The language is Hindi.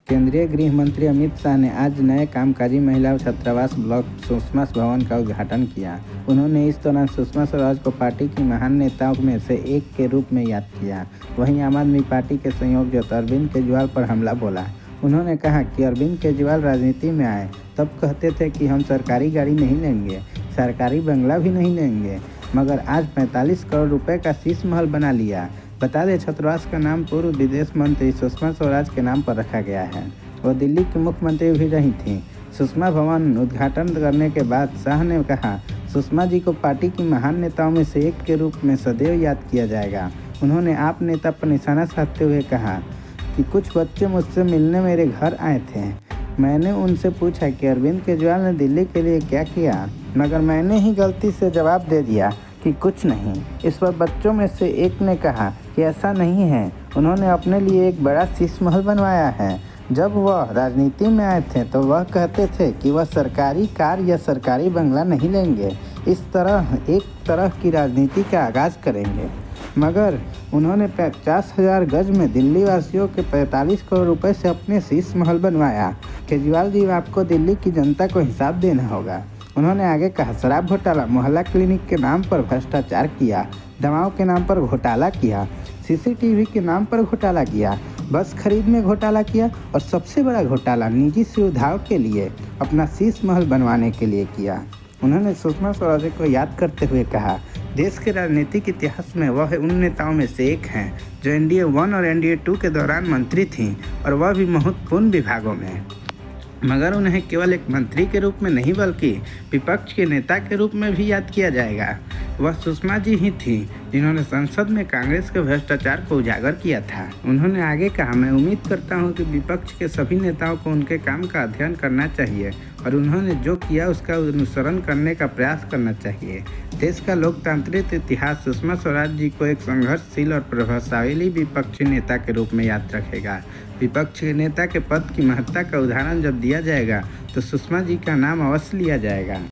केंद्रीय गृह मंत्री अमित शाह ने आज नए कामकाजी महिला छात्रावास ब्लॉक सुषमा भवन का उद्घाटन किया। उन्होंने इस दौरान सुषमा स्वराज को पार्टी की महान नेताओं में से एक के रूप में याद किया। वहीं आम आदमी पार्टी के संयोजक अरविंद केजरीवाल पर हमला बोला। उन्होंने कहा कि अरविंद केजरीवाल राजनीति में आए तब कहते थे कि हम सरकारी गाड़ी नहीं लेंगे, सरकारी बंगला भी नहीं लेंगे, मगर आज 45 करोड़ रुपए का शीश महल बना लिया। बता दें, छात्रावास का नाम पूर्व विदेश मंत्री सुषमा स्वराज के नाम पर रखा गया है। वो दिल्ली की मुख्यमंत्री भी रही थीं। सुषमा भवन उद्घाटन करने के बाद शाह ने कहा, सुषमा जी को पार्टी की महान नेताओं में से एक के रूप में सदैव याद किया जाएगा। उन्होंने आप नेता पर निशाना साधते हुए कहा कि कुछ बच्चे मुझसे मिलने मेरे घर आए थे। मैंने उनसे पूछा कि अरविंद केजरीवाल ने दिल्ली के लिए क्या किया, मगर मैंने ही गलती से जवाब दे दिया कि कुछ नहीं। इस पर बच्चों में से एक ने कहा कि ऐसा नहीं है, उन्होंने अपने लिए एक बड़ा शीश महल बनवाया है। जब वह राजनीति में आए थे तो वह कहते थे कि वह सरकारी कार या सरकारी बंगला नहीं लेंगे, इस तरह एक तरह की राजनीति का आगाज़ करेंगे, मगर उन्होंने 50,000 गज में दिल्ली वासियों के 45 करोड़ रुपए से अपने शीश महल बनवाया। केजरीवाल जी, आपको दिल्ली की जनता को हिसाब देना होगा। उन्होंने आगे कहा, शराब घोटाला, मोहल्ला क्लिनिक के नाम पर भ्रष्टाचार किया, दवाओं के नाम पर घोटाला किया, सीसीटीवी के नाम पर घोटाला किया, बस खरीद में घोटाला किया और सबसे बड़ा घोटाला निजी सुविधाओं के लिए अपना शीश महल बनवाने के लिए किया। उन्होंने सुषमा स्वराज को याद करते हुए कहा, देश के राजनीतिक इतिहास में वह उन नेताओं में से एक हैं जो NDA 1 और NDA 2 के दौरान मंत्री थीं, और वह भी महत्वपूर्ण विभागों में। मगर उन्हें केवल एक मंत्री के रूप में नहीं बल्कि विपक्ष के नेता के रूप में भी याद किया जाएगा। वह सुषमा जी ही थी जिन्होंने संसद में कांग्रेस के भ्रष्टाचार को उजागर किया था। उन्होंने आगे कहा, मैं उम्मीद करता हूं कि विपक्ष के सभी नेताओं को उनके काम का अध्ययन करना चाहिए और उन्होंने जो किया उसका अनुसरण करने का प्रयास करना चाहिए। देश का लोकतांत्रिक इतिहास सुषमा स्वराज जी को एक संघर्षशील और प्रभावशाली विपक्षी नेता के रूप में याद रखेगा। विपक्ष के नेता के पद की महत्ता का उदाहरण जब दिया जाएगा तो सुषमा जी का नाम अवश्य लिया जाएगा।